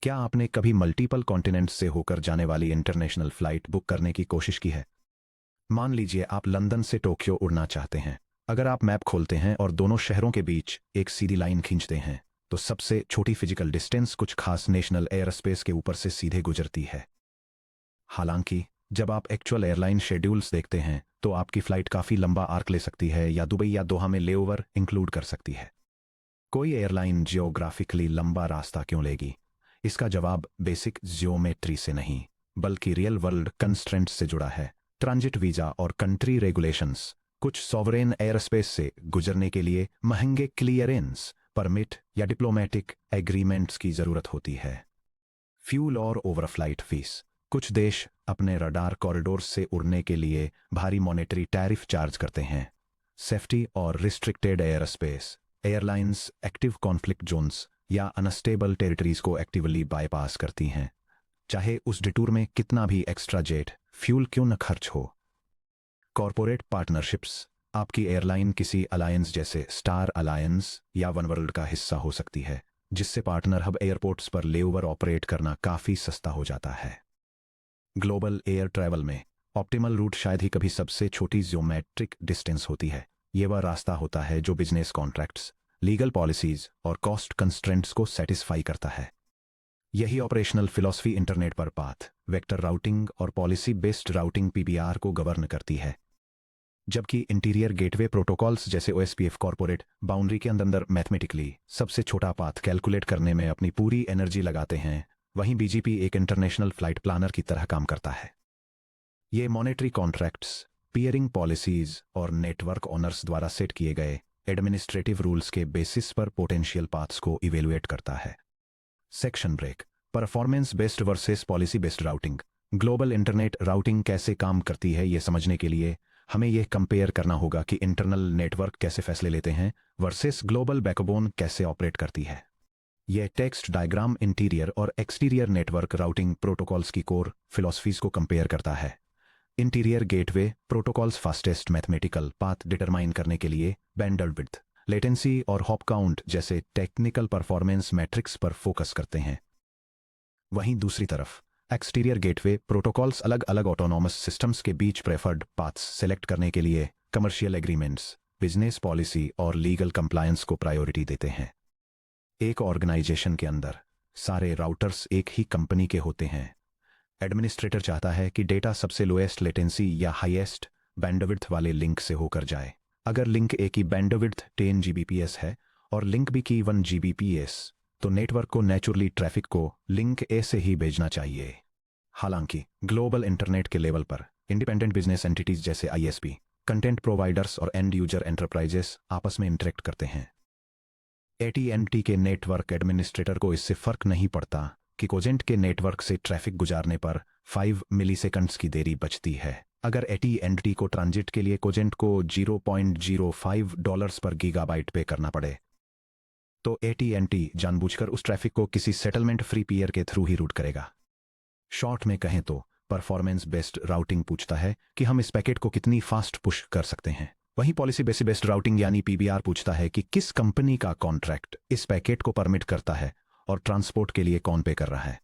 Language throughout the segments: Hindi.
क्या आपने कभी मल्टीपल कॉन्टिनेंट्स से होकर जाने वाली इंटरनेशनल फ्लाइट बुक करने की कोशिश की है? मान लीजिए आप लंदन से टोक्यो उड़ना चाहते हैं। अगर आप मैप खोलते हैं और दोनों शहरों के बीच एक सीधी लाइन खींचते हैं तो सबसे छोटी फिजिकल डिस्टेंस कुछ खास नेशनल एयरस्पेस के ऊपर से सीधे गुजरती है। हालांकि जब आप एक्चुअल एयरलाइन शेड्यूल्स देखते हैं तो आपकी फ्लाइट काफ़ी लंबा आर्क ले सकती है या दुबई या दोहा में लेओवर इंक्लूड कर सकती है। कोई एयरलाइन जियोग्राफिकली लंबा रास्ता क्यों लेगी? इसका जवाब बेसिक जियोमेट्री से नहीं बल्कि रियल वर्ल्ड कंस्ट्रेंट्स से जुड़ा है। ट्रांजिट वीजा और कंट्री रेगुलेशंस। कुछ सॉवरेन एयरस्पेस से गुजरने के लिए महंगे क्लियरेंस परमिट या डिप्लोमेटिक एग्रीमेंट्स की जरूरत होती है। फ्यूल और ओवरफ्लाइट फीस। कुछ देश अपने रडार कॉरिडोर्स से उड़ने के लिए भारी मॉनेटरी टैरिफ चार्ज करते हैं। सेफ्टी और restricted airspace. Airlines active conflict zones या अनस्टेबल टेरिटरीज को एक्टिवली बाईपास करती हैं, चाहे उस डिटूर में कितना भी एक्स्ट्रा जेट फ्यूल क्यों न खर्च हो। Corporate partnerships. आपकी एयरलाइन किसी अलायंस जैसे स्टार अलायंस या वन वर्ल्ड का हिस्सा हो सकती है, जिससे पार्टनर हब एयरपोर्ट्स पर लेओवर ऑपरेट करना काफ़ी सस्ता हो जाता है। ग्लोबल एयर ट्रैवल में ऑप्टिमल रूट शायद ही कभी सबसे छोटी जियोमेट्रिक डिस्टेंस होती है। ये वह रास्ता होता है जो बिजनेस कॉन्ट्रैक्ट्स, लीगल पॉलिसीज और कॉस्ट कंस्ट्रेंट्स को सेटिस्फाई करता है। यही ऑपरेशनल फिलॉसफी इंटरनेट पर पाथ वेक्टर राउटिंग और पॉलिसी बेस्ड राउटिंग पीबीआर को गवर्न करती है। जबकि इंटीरियर गेटवे प्रोटोकॉल्स जैसे ओएसपीएफ कॉर्पोरेट बाउंड्री के अंदर मैथमेटिकली सबसे छोटा पाथ कैलकुलेट करने में अपनी पूरी एनर्जी लगाते हैं, वहीं बीजीपी एक इंटरनेशनल फ्लाइट प्लानर की तरह काम करता है। ये मॉनेटरी कॉन्ट्रैक्ट्स, पियरिंग पॉलिसीज और नेटवर्क ओनर्स द्वारा सेट किए गए एडमिनिस्ट्रेटिव रूल्स के बेसिस पर पोटेंशियल पाथ्स को इवेलुएट करता है। Section break. Performance based versus policy based routing. Global internet routing कैसे काम करती है ये समझने के लिए हमें यह कंपेयर करना होगा कि इंटरनल नेटवर्क कैसे फैसले लेते हैं वर्सेस ग्लोबल बैकबोन कैसे ऑपरेट करती है। यह टेक्स्ट डायग्राम इंटीरियर और एक्सटीरियर नेटवर्क राउटिंग प्रोटोकॉल्स की कोर फिलॉसफीज को कंपेयर करता है। Interior gateway protocols fastest mathematical path determine करने के लिए बैंडविड्थ, लेटेंसी और हॉप काउंट जैसे टेक्निकल परफॉर्मेंस मैट्रिक्स पर फोकस करते हैं। वहीं दूसरी तरफ एक्सटीरियर गेटवे प्रोटोकॉल्स अलग अलग ऑटोनॉमस सिस्टम्स के बीच प्रेफर्ड पाथ्स सेलेक्ट करने के लिए कमर्शियल एग्रीमेंट्स, बिजनेस पॉलिसी और लीगल कंप्लायंस को प्रायोरिटी देते हैं। एक ऑर्गेनाइजेशन के अंदर सारे राउटर्स एक ही कंपनी के होते हैं। एडमिनिस्ट्रेटर चाहता है कि डेटा सबसे लोएस्ट लेटेंसी या हाईएस्ट बैंडविड्थ वाले लिंक से होकर जाए। अगर लिंक ए की बैंडविड्थ 10 Gbps है और लिंक बी की 1 Gbps, तो नेटवर्क को नेचुरली ट्रैफिक को लिंक ए से ही भेजना चाहिए। हालांकि ग्लोबल इंटरनेट के लेवल पर इंडिपेंडेंट बिजनेस एंटिटीज जैसे आईएसपी, कंटेंट प्रोवाइडर्स और एंड यूजर एंटरप्राइजेस आपस में इंटरेक्ट करते हैं। एटीएनटी के नेटवर्क एडमिनिस्ट्रेटर को इससे फर्क नहीं पड़ता कि कोजेंट के नेटवर्क से ट्रैफिक गुजारने पर 5 मिलीसेकंड्स की देरी बचती है। अगर एटीएनटी को ट्रांजिट के लिए कोजेंट को $0.05 पर गीगाबाइट पे करना पड़े, तो एटीएनटी जानबूझकर उस ट्रैफिक को किसी सेटलमेंट फ्री पीयर के थ्रू ही रूट करेगा। शॉर्ट में कहें तो परफॉर्मेंस बेस्ड राउटिंग पूछता है कि हम इस पैकेट को कितनी फास्ट पुश कर सकते हैं, वहीं पॉलिसी बेस्ड राउटिंग यानी पीबीआर पूछता है कि किस कंपनी का कॉन्ट्रैक्ट इस पैकेट को परमिट करता है और ट्रांसपोर्ट के लिए कौन पे कर रहा है।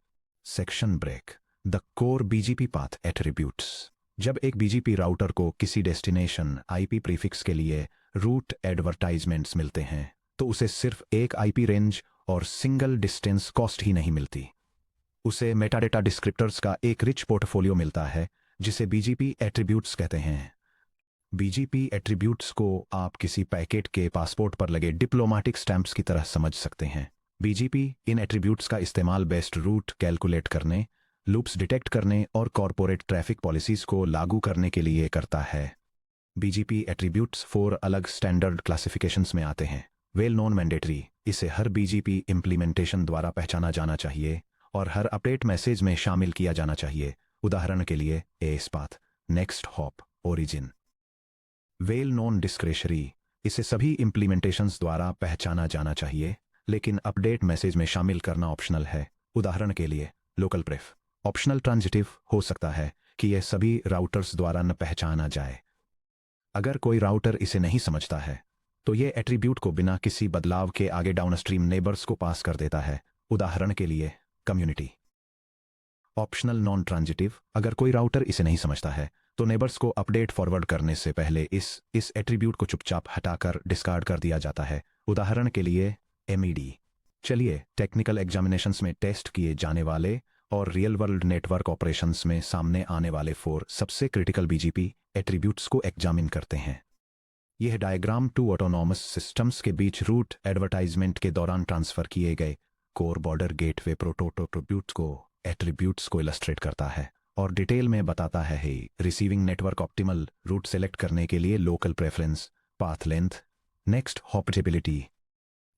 Section break. The core BGP path attributes. जब एक बीजीपी राउटर को किसी डेस्टिनेशन आईपी प्रीफिक्स के लिए रूट एडवर्टाइजमेंट्स मिलते हैं तो उसे सिर्फ एक आईपी रेंज और सिंगल डिस्टेंस कॉस्ट ही नहीं मिलती, उसे मेटाडेटा डिस्क्रिप्टर्स का एक रिच पोर्टफोलियो मिलता है जिसे बीजीपी एट्रीब्यूट्स कहते हैं। बीजीपी एट्रीब्यूट्स को आप किसी पैकेट के पासपोर्ट पर लगे डिप्लोमेटिक स्टैंप्स की तरह समझ सकते हैं। बीजीपी इन एट्रीब्यूट्स का इस्तेमाल बेस्ट रूट कैलकुलेट करने, लूप्स डिटेक्ट करने और कॉरपोरेट ट्रैफिक पॉलिसीज को लागू करने के लिए करता है। बीजीपी एट्रीब्यूट्स 4 अलग स्टैंडर्ड क्लासिफिकेशंस में आते हैं। वेल नोन मैंडेटरी, इसे हर बीजीपी इंप्लीमेंटेशन द्वारा पहचाना जाना चाहिए और हर अपडेट मैसेज में शामिल किया जाना चाहिए। उदाहरण के लिए AS path, next hop, origin. Well known discretionary, इसे सभी इंप्लीमेंटेशंस द्वारा पहचाना जाना चाहिए लेकिन अपडेट मैसेज में शामिल करना ऑप्शनल है। उदाहरण के लिए लोकल प्रेफ। ऑप्शनल ट्रांजिटिव हो सकता है कि यह सभी राउटर्स द्वारा न पहचाना जाए। अगर कोई राउटर इसे नहीं समझता है तो यह एट्रीब्यूट को बिना किसी बदलाव के आगे डाउनस्ट्रीम नेबर्स को पास कर देता है। उदाहरण के लिए कम्युनिटी। ऑप्शनल नॉन ट्रांजिटिव, अगर कोई राउटर इसे नहीं समझता है तो नेबर्स को अपडेट फॉरवर्ड करने से पहले इस एट्रीब्यूट को चुपचाप हटाकर डिस्कार्ड कर दिया जाता है। उदाहरण के लिए MED। चलिए टेक्निकल एग्जामिनेशंस में टेस्ट किए जाने वाले और रियल वर्ल्ड नेटवर्क ऑपरेशंस में सामने आने वाले 4 सबसे क्रिटिकल BGP एट्रीब्यूट्स को एग्जामिन करते हैं। यह डायग्राम 2 ऑटोनॉमस सिस्टम्स के बीच रूट एडवर्टाइजमेंट के दौरान ट्रांसफर किए गए कोर बॉर्डर गेटवे एट्रीब्यूट्स को इलस्ट्रेट करता है और डिटेल में बताता है receiving network optimal route select करने के लिए local preference, path length, next हॉपिटेबिलिटी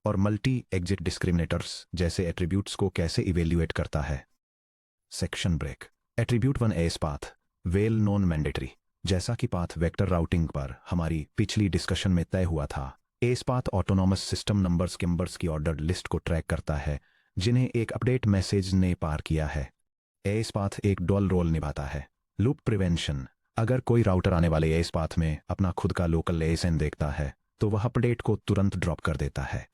और मल्टी एग्जिट डिस्क्रिमिनेटर्स जैसे एट्रीब्यूट्स को कैसे इवेल्युएट करता है। Section break. Attribute 1 AS path, well known mandatory. जैसा कि पाथ वेक्टर राउटिंग पर हमारी पिछली डिस्कशन में तय हुआ था, S path autonomous system numbers की ऑर्डर्ड लिस्ट को ट्रैक करता है जिन्हें एक अपडेट मैसेज ने पार किया है। एस पाथ एक डुअल रोल निभाता है। लूप प्रिवेंशन, अगर कोई राउटर आने वाले एस पाथ में अपना खुद का लोकल ASN देखता है तो वह अपडेट को तुरंत ड्रॉप कर देता है।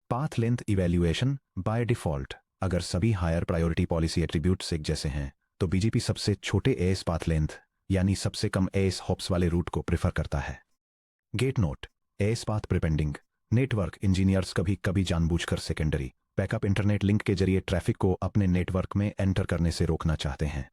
Path length evaluation, by default अगर सभी हायर प्रायोरिटी पॉलिसी एट्रीब्यूट्स एक जैसे हैं तो BGP सबसे छोटे एस पाथ लेंथ यानी सबसे कम एस हॉप्स वाले रूट को प्रेफर करता है। Get note, AS path prepending. Network engineers कभी कभी जानबूझकर सेकेंडरी बैकअप इंटरनेट लिंक के जरिए ट्रैफिक को अपने नेटवर्क में एंटर करने से रोकना चाहते हैं।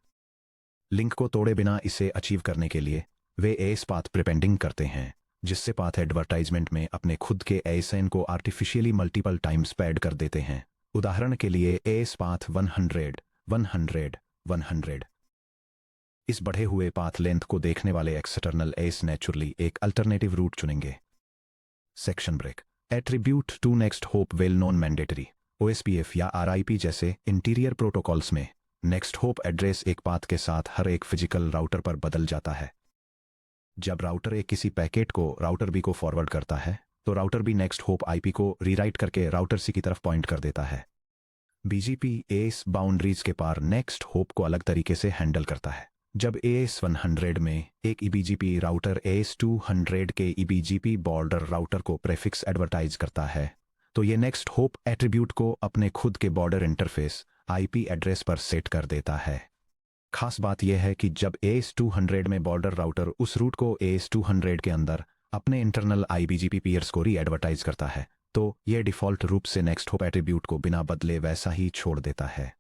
लिंक को तोड़े बिना इसे अचीव करने के लिए वे एस पाथ प्रिपेंडिंग करते हैं, जिससे पाथ एडवर्टाइजमेंट में अपने खुद के ASN को आर्टिफिशियली मल्टीपल टाइम्स पैड कर देते हैं। उदाहरण के लिए एस पाथ 100, 100, 100। इस बढ़े हुए पाथ लेंथ को देखने वाले एक्सटर्नल एस नेचुरली एक अल्टरनेटिव रूट चुनेंगे। Section break. Attribute 2 next hop well known mandatory. OSPF या RIP जैसे इंटीरियर प्रोटोकॉल्स में नेक्स्ट होप एड्रेस एक पाथ के साथ हर एक फिजिकल राउटर पर बदल जाता है। जब राउटर A किसी पैकेट को राउटर B को फॉरवर्ड करता है तो router B next hop IP को रीराइट करके राउटर C की तरफ पॉइंट कर देता है। BGP एस बाउंड्रीज के पार नेक्स्ट होप को अलग तरीके से हैंडल करता है। जब AS 100 में एक EBGP राउटर AS 200 के EBGP बॉर्डर राउटर को प्रेफिक्स एडवर्टाइज करता है तो ये नेक्स्ट होप एट्रीब्यूट को अपने खुद के बॉर्डर इंटरफेस IP एड्रेस पर सेट कर देता है। खास बात यह है कि जब AS 200 में बॉर्डर राउटर उस रूट को AS 200 के अंदर अपने इंटरनल IBGP पीयर्स को री एडवर्टाइज करता है तो यह डिफॉल्ट रूप से नेक्स्ट होप एट्रीब्यूट को बिना बदले वैसा ही छोड़ देता है।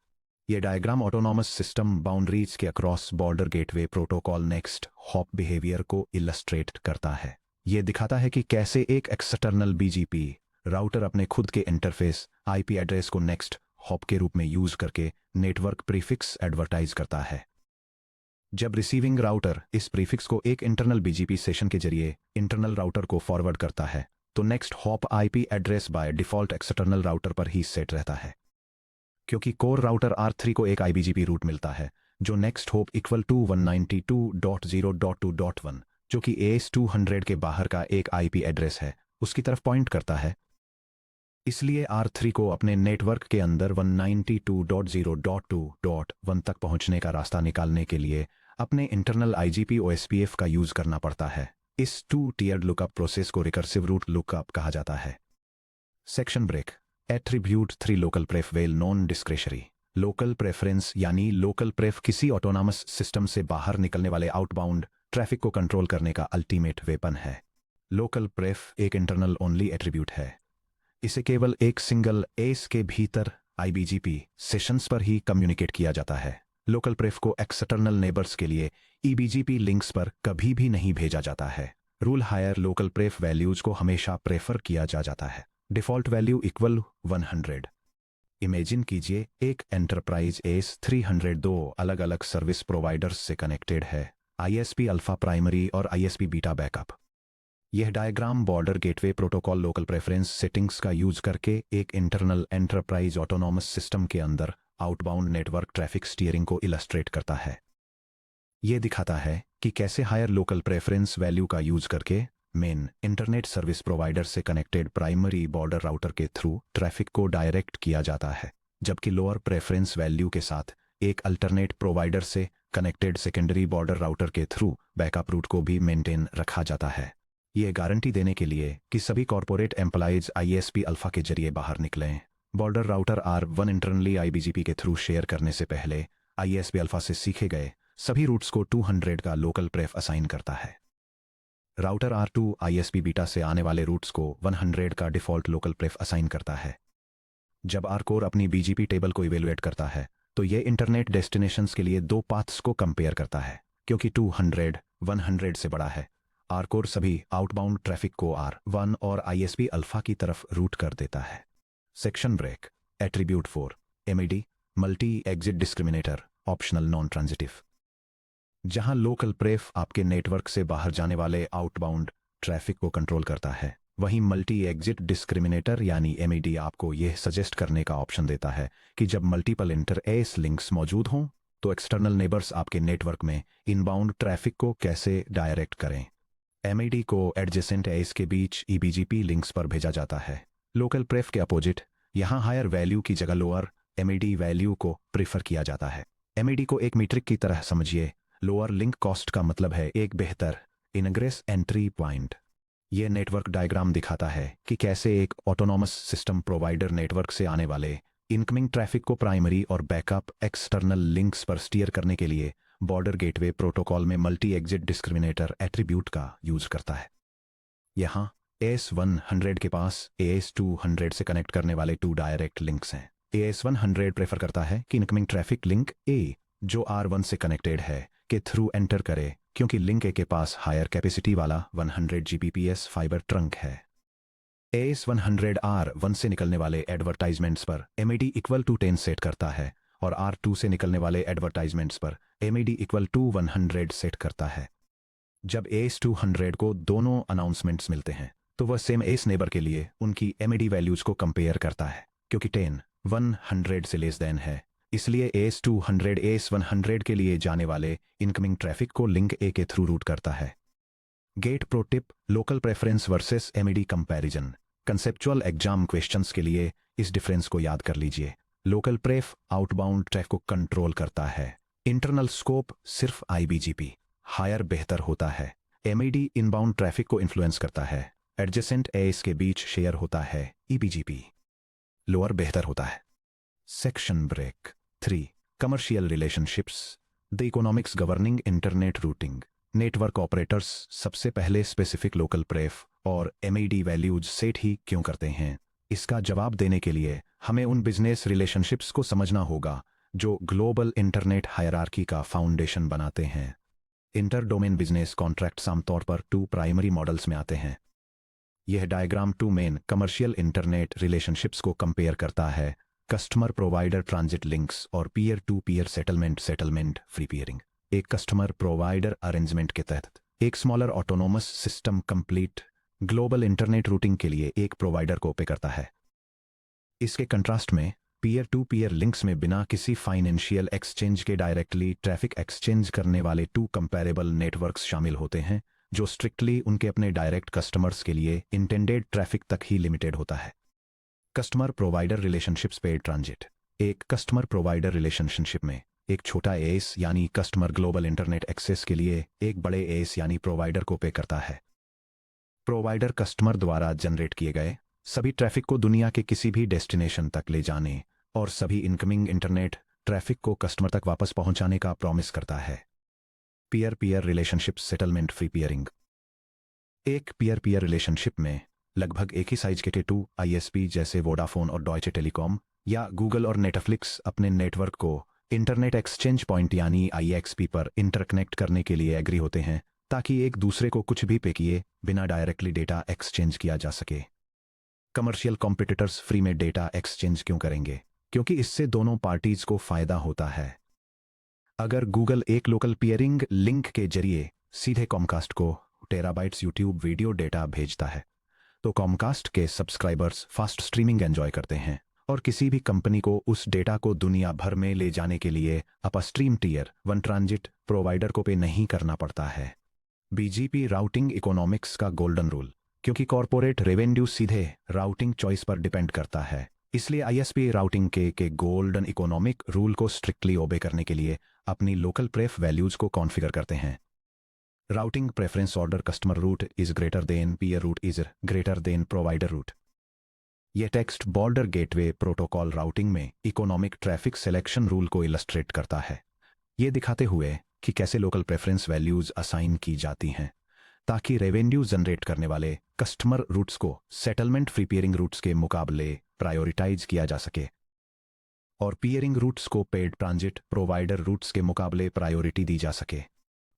यह डायग्राम ऑटोनॉमस सिस्टम बाउंड्रीज के across border gateway protocol next hop behaviour को इलस्ट्रेट करता है। यह दिखाता है कि कैसे एक एक्सटर्नल BGP राउटर अपने खुद के इंटरफेस IP एड्रेस को नेक्स्ट हॉप के रूप में यूज करके नेटवर्क प्रीफिक्स एडवर्टाइज करता है। जब रिसीविंग राउटर इस प्रीफिक्स को एक इंटरनल BGP सेशन के जरिए इंटरनल राउटर को फॉरवर्ड करता है तो next hop IP address by default external router पर ही सेट रहता है। क्योंकि कोर राउटर R3 को एक IBGP रूट मिलता है जो नेक्स्ट होप इक्वल टू 192.0.2.1 जो कि AS 200 के बाहर का एक IP एड्रेस है उसकी तरफ पॉइंट करता है। इसलिए R3 को अपने नेटवर्क के अंदर 192.0.2.1 तक पहुंचने का रास्ता निकालने के लिए अपने इंटरनल IGP OSPF का यूज करना पड़ता है। इस 2 टीयर्ड लुकअप प्रोसेस को रिकर्सिव रूट लुकअप कहा जाता है। Section break. Attribute 3 local pref well known discretionary. Local preference यानी लोकल प्रेफ किसी ऑटोनॉमस सिस्टम से बाहर निकलने वाले आउटबाउंड ट्रैफिक को कंट्रोल करने का अल्टीमेट वेपन है। लोकल प्रेफ एक इंटरनल ओनली एट्रीब्यूट है। इसे केवल एक सिंगल एस के भीतर IBGP सेशंस पर ही कम्युनिकेट किया जाता है। लोकल प्रेफ को एक्सटर्नल नेबर्स के लिए EBGP लिंक्स पर कभी भी नहीं भेजा जाता है। Rule higher local pref values को हमेशा प्रेफर किया जाता है। Default value equal 100। इमेजिन कीजिए एक एंटरप्राइज AS 300 2 अलग अलग सर्विस प्रोवाइडर्स से कनेक्टेड है, ISP अल्फा प्राइमरी और ISP बीटा बैकअप। यह diagram border gateway protocol local preference settings का यूज करके एक इंटरनल एंटरप्राइज ऑटोनॉमस सिस्टम के अंदर आउटबाउंड नेटवर्क ट्रैफिक स्टीयरिंग को इलस्ट्रेट करता है। यह दिखाता है कि कैसे हायर लोकल प्रेफरेंस वैल्यू का यूज करके मेन इंटरनेट सर्विस प्रोवाइडर से कनेक्टेड प्राइमरी बॉर्डर राउटर के थ्रू ट्रैफिक को डायरेक्ट किया जाता है, जबकि लोअर प्रेफरेंस वैल्यू के साथ एक अल्टरनेट प्रोवाइडर से कनेक्टेड सेकेंडरी बॉर्डर राउटर के थ्रू बैकअप रूट को भी मेंटेन रखा जाता है। यह गारंटी देने के लिए कि सभी कॉर्पोरेट एम्प्लॉइज ISP अल्फा के जरिए बाहर निकलें। Border router R1 internally IBGP के थ्रू शेयर करने से पहले ISP अल्फा से सीखे गए सभी रूट्स को 200 का लोकल प्रेफ असाइन करता है। राउटर R2 ISP बीटा से आने वाले रूट्स को 100 का डिफॉल्ट लोकल प्रेफ असाइन करता है। जब R-कोर अपनी BGP टेबल को इवेलुएट करता है तो ये इंटरनेट डेस्टिनेशंस के लिए दो पाथ्स को कंपेयर करता है। क्योंकि 200 100 से बड़ा है, R-कोर सभी आउटबाउंड ट्रैफिक को R1 और ISP अल्फा की तरफ रूट कर देता है। Section break attribute 4 MED multi exit discriminator optional non transitive. जहां लोकल प्रेफ आपके नेटवर्क से बाहर जाने वाले आउटबाउंड ट्रैफिक को कंट्रोल करता है, वहीं मल्टी एग्जिट डिस्क्रिमिनेटर यानी MED आपको यह सजेस्ट करने का ऑप्शन देता है कि जब मल्टीपल इंटर एस लिंक्स मौजूद हों तो एक्सटर्नल नेबर्स आपके नेटवर्क में इनबाउंड ट्रैफिक को कैसे डायरेक्ट करें। MED को एडजेसेंट एस के बीच EBGP लिंक्स पर भेजा जाता है। लोकल प्रेफ के अपोजिट यहां हायर वैल्यू की जगह लोअर MED वैल्यू को प्रीफर किया जाता है। MED को एक मीट्रिक की तरह समझिए। लोअर लिंक कॉस्ट का मतलब है एक बेहतर इनग्रेस एंट्री पॉइंट। यह नेटवर्क डायग्राम दिखाता है कि कैसे एक ऑटोनॉमस सिस्टम प्रोवाइडर नेटवर्क से आने वाले इनकमिंग ट्रैफिक को प्राइमरी और बैकअप एक्सटर्नल लिंक्स पर स्टीयर करने के लिए बॉर्डर गेटवे प्रोटोकॉल में मल्टी एग्जिट डिस्क्रिमिनेटर एट्रीब्यूट का यूज करता है। यहां AS100 के पास AS200 से कनेक्ट करने वाले 2 डायरेक्ट लिंक्स हैं। AS100 प्रेफर करता है कि इनकमिंग ट्रैफिक लिंक A जो R1 से कनेक्टेड है के थ्रू एंटर करे, क्योंकि लिंक A के पास हायर कैपेसिटी वाला 100 Gbps फाइबर ट्रंक है। AS100 R1 से निकलने एडवर्टाइजमेंट्स पर MED इक्वल टू 10 सेट करता है और R2 से निकलने वाले एडवर्टाइजमेंट्स पर MED इक्वल टू 100 सेट करता है। जब AS200 को दोनों अनाउंसमेंट्स मिलते हैं तो वह सेम एस नेबर के लिए उनकी MED वैल्यूज को कंपेयर करता है। क्योंकि 10 100 से लेस देन है, इसलिए AS200 AS100 के लिए जाने वाले इनकमिंग ट्रैफिक को लिंक A के थ्रू रूट करता है। GATE pro tip local preference versus MED comparison. Conceptual exam questions के लिए इस डिफरेंस को याद कर लीजिए। लोकल प्रेफ आउटबाउंड ट्रैफिक को कंट्रोल करता है। इंटरनल स्कोप सिर्फ IBGP हायर बेहतर होता है। MED इनबाउंड ट्रैफिक को इन्फ्लुएंस करता है। एडजेसेंट एस के बीच शेयर होता है। EBGP लोअर बेहतर होता है। Section break 3 commercial relationships the economics governing internet routing. Network operators सबसे पहले स्पेसिफिक लोकल प्रेफ और MED वैल्यूज सेट ही क्यों करते हैं? इसका जवाब देने के लिए हमें उन बिजनेस रिलेशनशिप्स को समझना होगा जो ग्लोबल इंटरनेट हायरार्की का फाउंडेशन बनाते हैं। इंटर डोमेन बिजनेस कॉन्ट्रैक्ट्स आमतौर पर 2 प्राइमरी मॉडल्स में आते हैं। यह diagram 2 main commercial internet relationships को कंपेयर करता है। कस्टमर प्रोवाइडर ट्रांजिट लिंक्स और peer to peer settlement free peering. एक कस्टमर प्रोवाइडर अरेंजमेंट के तहत एक smaller autonomous system complete global internet routing के लिए एक प्रोवाइडर को पे करता है। इसके कंट्रास्ट में पीयर टू पीयर लिंक्स में बिना किसी फाइनेंशियल एक्सचेंज के डायरेक्टली ट्रैफिक एक्सचेंज करने वाले 2 कंपैरेबल नेटवर्क्स शामिल होते हैं, जो स्ट्रिक्टली उनके अपने डायरेक्ट कस्टमर्स के लिए इंटेंडेड ट्रैफिक तक ही लिमिटेड होता है। Customer provider relationships paid transit. एक कस्टमर प्रोवाइडर रिलेशनशिप में एक छोटा एस यानी कस्टमर ग्लोबल इंटरनेट एक्सेस के लिए एक बड़े एस यानी प्रोवाइडर को पे करता है। प्रोवाइडर कस्टमर द्वारा जनरेट किए गए सभी ट्रैफिक को दुनिया के किसी भी डेस्टिनेशन तक ले जाने और सभी इनकमिंग इंटरनेट ट्रैफिक को कस्टमर तक वापस पहुंचाने का प्रॉमिस करता है। Peer peer relationship settlement free peering. एक पीयर पीयर रिलेशनशिप में लगभग एक ही साइज के 2 ISP जैसे वोडाफोन और डॉयचे टेलीकॉम या गूगल और नेटफ्लिक्स अपने नेटवर्क को इंटरनेट एक्सचेंज पॉइंट यानी IXP पर इंटरकनेक्ट करने के लिए एग्री होते हैं, ताकि एक दूसरे को कुछ भी पे किए बिना डायरेक्टली डेटा एक्सचेंज किया जा सके। कमर्शियल कॉम्पिटिटर्स फ्री में डेटा एक्सचेंज क्यों करेंगे? क्योंकि इससे दोनों पार्टीज को फायदा होता है। अगर गूगल एक लोकल पीयरिंग लिंक के जरिए सीधे कॉमकास्ट को टेराबाइट्स यूट्यूब वीडियो डेटा भेजता है, तो कॉमकास्ट के सब्सक्राइबर्स फास्ट स्ट्रीमिंग एंजॉय करते हैं और किसी भी कंपनी को उस डेटा को दुनिया भर में ले जाने के लिए अपस्ट्रीम टीयर 1 ट्रांजिट प्रोवाइडर को पे नहीं करना पड़ता है। BGP राउटिंग इकोनॉमिक्स का गोल्डन रूल। क्योंकि कॉर्पोरेट रेवेन्यू सीधे राउटिंग चॉइस पर डिपेंड करता है, इसलिए ISP राउटिंग के गोल्डन इकोनॉमिक रूल को स्ट्रिक्टली ओबे करने के लिए अपनी लोकल प्रेफ वैल्यूज को कॉन्फ़िगर करते हैं। Routing preference order customer route is greater than peer route is greater than provider route. ये text border gateway protocol routing में इकोनॉमिक ट्रैफिक सिलेक्शन रूल को इलस्ट्रेट करता है, ये दिखाते हुए कि कैसे लोकल प्रेफरेंस वैल्यूज असाइन की जाती हैं ताकि रेवेन्यू जनरेट करने वाले कस्टमर रूट्स को सेटलमेंट फ्री पीयरिंग रूट्स के मुकाबले प्रायोरिटाइज किया जा सके और पीयरिंग रूट्स को पेड ट्रांजिट प्रोवाइडर रूट्स के मुकाबले प्रायोरिटी दी जा सके।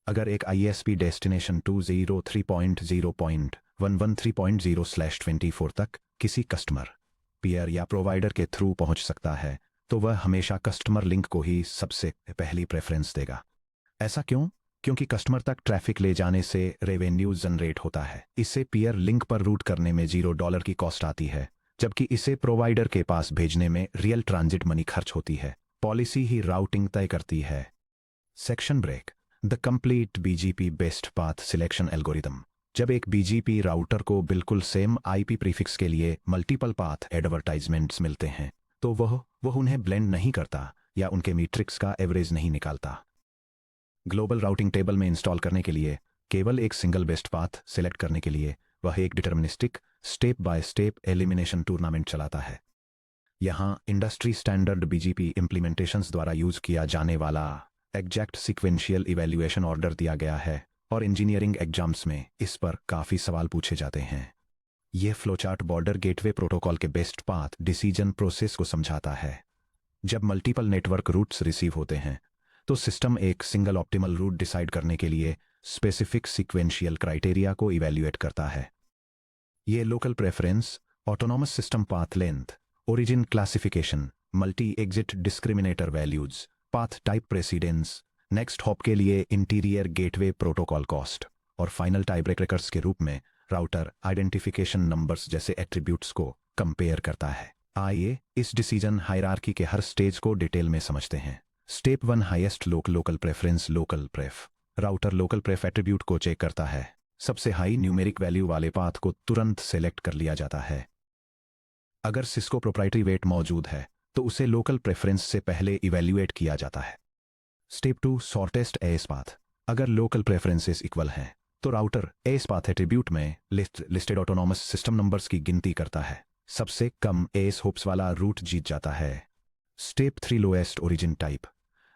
अगर एक आईएसपी डेस्टिनेशन 203.0.113.0/24 तक किसी कस्टमर पीयर या प्रोवाइडर के थ्रू पहुंच सकता है तो वह हमेशा कस्टमर लिंक को ही सबसे पहली प्रेफरेंस देगा। ऐसा क्यों? क्योंकि कस्टमर तक ट्रैफिक ले जाने से रेवेन्यू जनरेट होता है। इससे पीयर लिंक पर रूट करने में $0 की कॉस्ट आती है, जबकि इसे प्रोवाइडर के पास भेजने में रियल ट्रांजिट मनी खर्च होती है। पॉलिसी ही राउटिंग तय करती है। Section break. The complete BGP best path selection algorithm. जब एक बीजीपी राउटर को बिल्कुल सेम आईपी प्रीफिक्स के लिए मल्टीपल पाथ एडवर्टाइजमेंट्स मिलते हैं तो वह उन्हें ब्लेंड नहीं करता या उनके मीट्रिक्स का एवरेज नहीं निकालता। ग्लोबल राउटिंग टेबल में इंस्टॉल करने के लिए केवल एक सिंगल बेस्ट पाथ सिलेक्ट करने के लिए वह एक deterministic step by step elimination tournament चलाता है। यहाँ इंडस्ट्री स्टैंडर्ड बीजीपी इंप्लीमेंटेशंस द्वारा यूज किया जाने वाला एग्जैक्ट सीक्वेंशियल इवैल्यूएशन ऑर्डर दिया गया है और इंजीनियरिंग एग्जाम्स में इस पर काफ़ी सवाल पूछे जाते हैं। यह फ्लोचार्ट बॉर्डर गेटवे प्रोटोकॉल के बेस्ट पाथ डिसीजन प्रोसेस को समझाता है। जब मल्टीपल नेटवर्क रूट्स रिसीव होते हैं तो सिस्टम एक सिंगल ऑप्टिमल रूट डिसाइड करने के लिए स्पेसिफिक सीक्वेंशियल क्राइटेरिया को इवैल्यूएट करता है। ये local preference, autonomous system path length, origin classification, multi exit discriminator values, path type precedence, next hop के लिए इंटीरियर गेटवे प्रोटोकॉल कॉस्ट और फाइनल टाइब्रेकर्स के रूप में राउटर आइडेंटिफिकेशन नंबर्स जैसे एट्रीब्यूट्स को कंपेयर करता है। आइए इस डिसीजन हायरार्की के हर स्टेज को डिटेल में समझते हैं। Step 1 highest local preference local pref. Router local pref attribute को चेक करता है। सबसे हाई न्यूमेरिक वैल्यू वाले पाथ को तुरंत सेलेक्ट कर लिया जाता है। अगर सिस्को प्रोप्राइटरी वेट मौजूद है तो उसे लोकल प्रेफरेंस से पहले इवैल्यूएट किया जाता है। Step 2 shortest AS path. अगर लोकल प्रेफरेंसेस इक्वल हैं तो राउटर एस पाथ एट्रीब्यूट में लिस्टेड ऑटोनॉमस सिस्टम नंबर्स की गिनती करता है। सबसे कम एस होप्स वाला रूट जीत जाता है। Step 3 lowest origin type.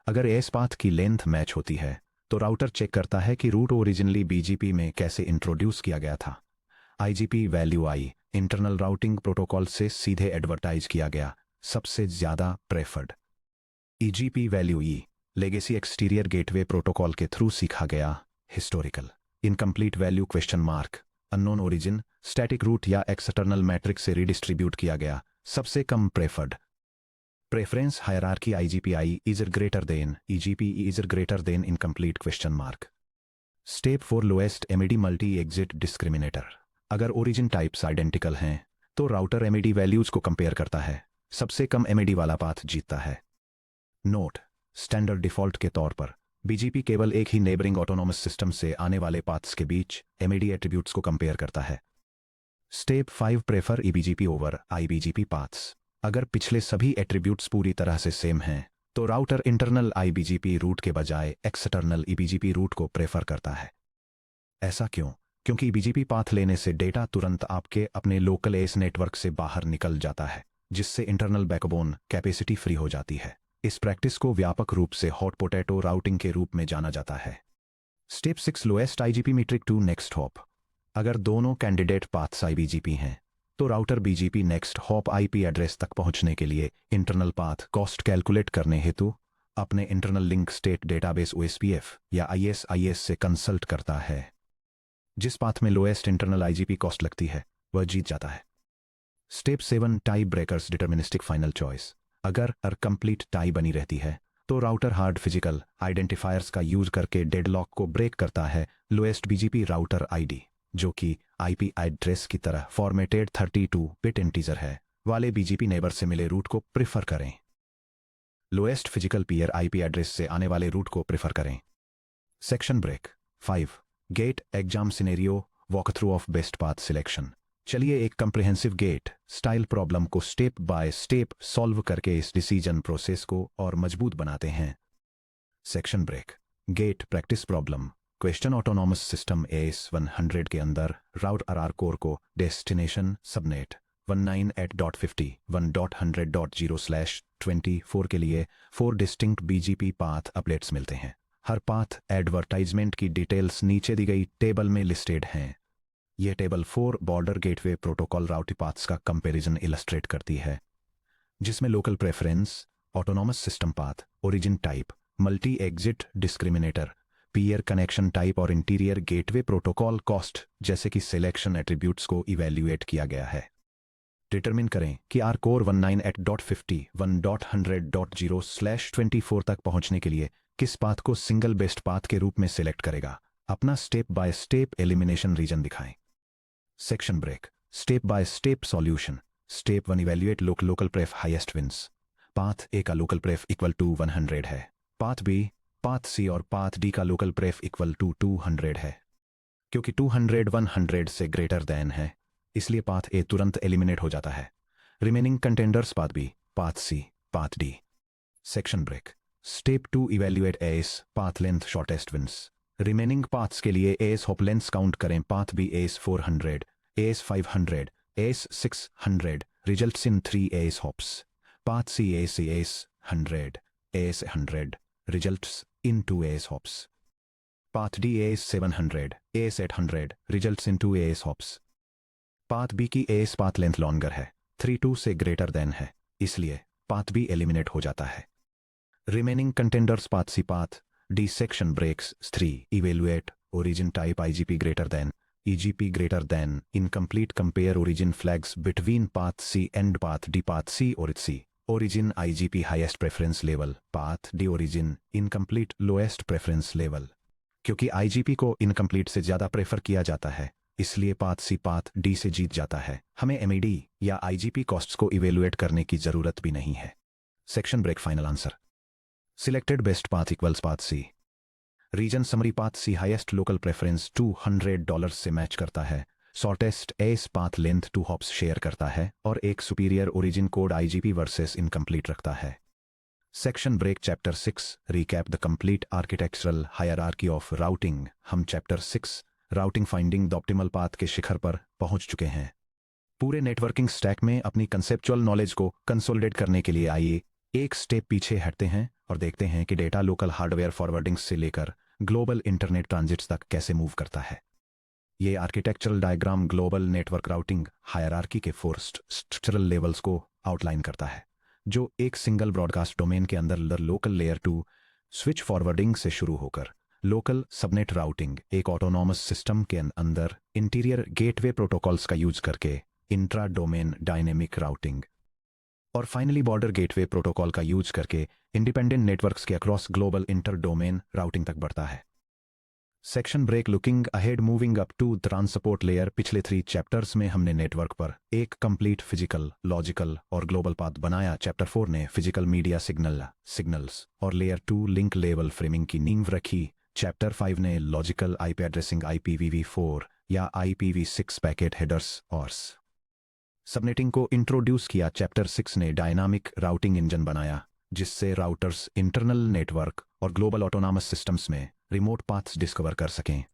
अगर एस पाथ की लेंथ मैच होती है तो राउटर चेक करता है कि रूट ओरिजिनली बीजीपी में कैसे इंट्रोड्यूस किया गया था। IGP value I internal routing protocol से सीधे एडवर्टाइज किया गया सबसे ज्यादा preferred. EGP value E legacy exterior gateway protocol के थ्रू सीखा गया historical. Incomplete value question mark unknown origin static route या एक्सटर्नल मैट्रिक्स से रिडिस्ट्रीब्यूट किया गया सबसे कम preferred. Preference hierarchy IGP I is greater than EGP is greater than incomplete question mark. Step 4 lowest MED multi exit discriminator. अगर ओरिजिन टाइप्स आइडेंटिकल हैं तो राउटर एमईडी वैल्यूज को कंपेयर करता है। सबसे कम एमईडी वाला पाथ जीतता है। नोट स्टैंडर्ड डिफॉल्ट के तौर पर बीजीपी केवल एक ही नेबरिंग ऑटोनॉमस सिस्टम से आने वाले पाथ्स के बीच एमईडी एट्रीब्यूट्स को कंपेयर करता है। Step 5 prefer eBGP over iBGP paths. अगर पिछले सभी एट्रीब्यूट्स पूरी तरह से सेम हैं तो राउटर इंटरनल आईबीजीपी रूट के बजाय एक्सटर्नल ईबीजीपी रूट को प्रेफर करता है। ऐसा क्यों? क्योंकि ईबीजीपी पाथ लेने से डेटा तुरंत आपके अपने लोकल एस नेटवर्क से बाहर निकल जाता है, जिससे इंटरनल बैकबोन कैपेसिटी फ्री हो जाती है। इस प्रैक्टिस को व्यापक रूप से हॉट पोटैटो राउटिंग के रूप में जाना जाता है। Step 6 lowest IGP metric to next hop. अगर दोनों कैंडिडेट पाथ्स आईबीजीपी हैं तो router BGP next hop IP address तक पहुंचने के लिए इंटरनल पाथ कॉस्ट कैलकुलेट करने हेतु अपने internal link state database OSPF या आईएसआईएस से कंसल्ट करता है। जिस पाथ में लोएस्ट इंटरनल आईजीपी कॉस्ट लगती है वह जीत जाता है। Step 7 tie breakers deterministic final choice. अगर कंप्लीट टाई बनी रहती है तो राउटर हार्ड फिजिकल आइडेंटिफायर्स का यूज करके डेडलॉक को ब्रेक करता है। लोएस्ट बीजीपी राउटर आईडी जो कि आईपी एड्रेस की तरह फॉर्मेटेड 32 बिट इंटीजर है वाले बीजीपी नेबर से मिले रूट को प्रिफर करें। Lowest physical peer IP address से आने वाले रूट को प्रिफर करें। Section break 5 GATE exam scenario walk through of best path selection. चलिए एक कंप्रिहेंसिव गेट स्टाइल प्रॉब्लम को स्टेप बाय स्टेप सॉल्व करके इस डिसीजन प्रोसेस को और मजबूत बनाते हैं। Section break GATE practice problem. Question autonomous system AS100 के अंदर राउट आरआर कोर को डेस्टिनेशन सबनेट 19.50.100.0/24 के लिए 4 डिस्टिंक्ट BGP पाथ अपडेट्स मिलते हैं। हर पाथ एडवर्टाइजमेंट की डिटेल्स नीचे दी गई टेबल में लिस्टेड हैं। यह table 4 border gateway protocol routing paths का कंपैरिजन इलस्ट्रेट करती है, जिसमें local preference, autonomous system path, origin type, multi exit discriminator, peer connection type और इंटीरियर गेटवे प्रोटोकॉल कॉस्ट जैसे कि सिलेक्शन एट्रीब्यूट्स को इवैल्यूएट किया गया है। डिटरमिन करें कि आर कोर 19.50.100.0/24 तक पहुंचने के लिए किस पाथ को सिंगल बेस्ट पाथ के रूप में सिलेक्ट करेगा। अपना step by step elimination reason दिखाएं। Section break, step by step solution. Step 1, evaluate local pref highest wins. Path A का लोकल प्रेफ इक्वल टू 100 है। पाथ बी, पाथ सी और पाथ डी का लोकल प्रेफ इक्वल टू 200 है। क्योंकि 200 100 से ग्रेटर देन है, इसलिए पाथ ए तुरंत एलिमिनेट हो जाता है। Remaining contenders path B, path C, path D. Section break, step 2, evaluate AS path length shortest wins. Remaining paths के लिए एस हॉप लेंथ काउंट करें। Path B AS 400, AS 500, AS 600 results in 3 AS hops. Path C AS 100, AS 100 results in 2 AS hops. Path D AS 700, AS 800 results in 2 AS hops. Path B की एस पाथ लेंथ लॉन्गर है, 32 से ग्रेटर देन है, इसलिए पाथ बी एलिमिनेट हो जाता है। Remaining contenders path C, path D. Section breaks 3, evaluate origin type IGP greater than, EGP greater than, incomplete, compare origin flags between path C and path D. Path C or C origin IGP highest preference level, path D origin incomplete lowest preference level। क्योंकि IGP को incomplete से ज़्यादा प्रेफर किया जाता है, इसलिए पाथ C पाथ D से जीत जाता है। हमें MED या IGP कॉस्ट्स को इवेलुएट करने की जरूरत भी नहीं है। Section break, final answer. Selected best path equals path C। Reason summary, path C highest local preference $200 से मैच करता है। Shortest AS path length 2 hops share करता है और एक superior origin code IGP versus incomplete रखता है। Section break, chapter 6, recap the complete architectural hierarchy of routing. हम chapter 6 routing finding the optimal path के शिखर पर पहुंच चुके हैं। पूरे नेटवर्किंग स्टैक में अपनी कंसेप्चुअल नॉलेज को कंसोलिडेट करने के लिए आइए एक स्टेप पीछे हटते हैं और देखते हैं कि डेटा लोकल हार्डवेयर फॉरवर्डिंग्स से लेकर ग्लोबल इंटरनेट ट्रांजिट्स तक कैसे मूव करता है। ये architectural diagram global network routing hierarchy के 4 स्ट्रक्चरल लेवल्स को आउटलाइन करता है, जो एक सिंगल ब्रॉडकास्ट डोमेन के अंदर लोकल लेयर 2 स्विच फॉरवर्डिंग से शुरू होकर लोकल सबनेट राउटिंग, एक ऑटोनॉमस सिस्टम के अंदर इंटीरियर गेटवे प्रोटोकॉल्स का यूज करके इंट्रा डोमेन डायनेमिक राउटिंग, और फाइनली बॉर्डर गेटवे प्रोटोकॉल का यूज करके इंडिपेंडेंट नेटवर्क्स के across global inter domain routing तक बढ़ता है। Section break, looking ahead moving up to transport layer. पिछले 3 चैप्टर्स में हमने नेटवर्क पर एक कंप्लीट फिजिकल, लॉजिकल और ग्लोबल पाथ बनाया। चैप्टर 4 ने फिजिकल मीडिया सिग्नल्स और लेयर 2 लिंक लेवल फ्रेमिंग की नींव रखी। चैप्टर 5 ने लॉजिकल IP एड्रेसिंग, IPv4 या IPv6 पैकेट हेडर्स और सबनेटिंग को इंट्रोड्यूस किया। चैप्टर 6 ने डायनामिक राउटिंग इंजन बनाया, जिससे राउटर्स इंटरनल नेटवर्क और ग्लोबल ऑटोनॉमस सिस्टम्स में रिमोट पाथ्स डिस्कवर कर सकें।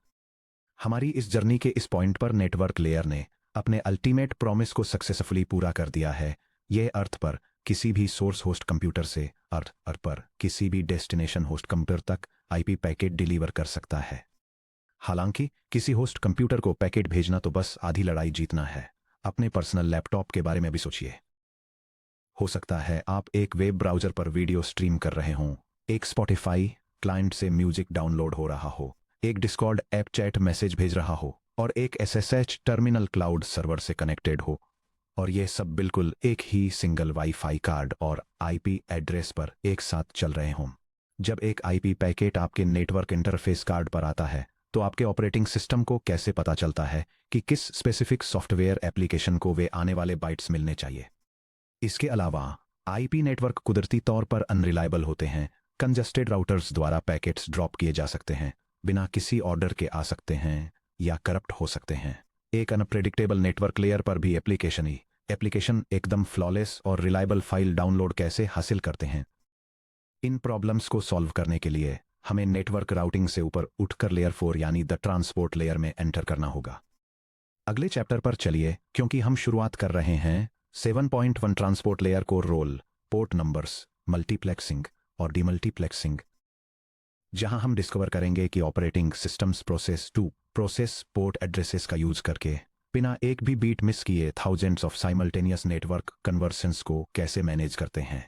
हमारी इस जर्नी के इस पॉइंट पर नेटवर्क लेयर ने अपने अल्टीमेट प्रॉमिस को सक्सेसफुली पूरा कर दिया है। यह अर्थ पर किसी भी सोर्स होस्ट कंप्यूटर से अर्थ पर किसी भी डेस्टिनेशन होस्ट कंप्यूटर तक IP पैकेट डिलीवर कर सकता है। हालांकि किसी होस्ट कंप्यूटर को पैकेट भेजना तो बस आधी लड़ाई जीतना है। अपने पर्सनल लैपटॉप के बारे में भी सोचिए। हो सकता है आप एक वेब ब्राउज़र पर वीडियो स्ट्रीम कर रहे हों, एक स्पॉटिफाई क्लाइंट से म्यूजिक डाउनलोड हो रहा हो, एक डिस्कॉर्ड ऐप चैट मैसेज भेज रहा हो और एक SSH टर्मिनल क्लाउड सर्वर से कनेक्टेड हो, और ये सब बिल्कुल एक ही सिंगल वाईफाई कार्ड और IP एड्रेस पर एक साथ चल रहे हों। जब एक IP पैकेट आपके नेटवर्क इंटरफेस कार्ड पर आता है, तो आपके ऑपरेटिंग सिस्टम को कैसे पता चलता है कि किस स्पेसिफिक सॉफ्टवेयर एप्लीकेशन को वे आने वाले बाइट्स मिलने चाहिए। इसके अलावा IP नेटवर्क कुदरती तौर पर अनरिलायबल होते हैं। कंजस्टेड राउटर्स द्वारा पैकेट्स ड्रॉप किए जा सकते हैं, बिना किसी ऑर्डर के आ सकते हैं या करप्ट हो सकते हैं। एक अनप्रेडिक्टेबल नेटवर्क लेयर पर भी एप्लीकेशन एकदम फ्लॉलेस और रिलायबल फाइल डाउनलोड कैसे हासिल करते हैं। इन प्रॉब्लम्स को सॉल्व करने के लिए हमें नेटवर्क राउटिंग से ऊपर उठकर लेयर 4 यानी द ट्रांसपोर्ट लेयर में एंटर करना होगा। अगले चैप्टर पर चलिए, क्योंकि हम शुरुआत कर रहे हैं 7.1 transport layer core role, port numbers, multiplexing और डीमल्टीप्लेक्सिंग, जहां हम डिस्कवर करेंगे कि operating systems process port addresses का यूज करके बिना एक भी बीट मिस किए thousands of simultaneous network conversations को कैसे मैनेज करते हैं।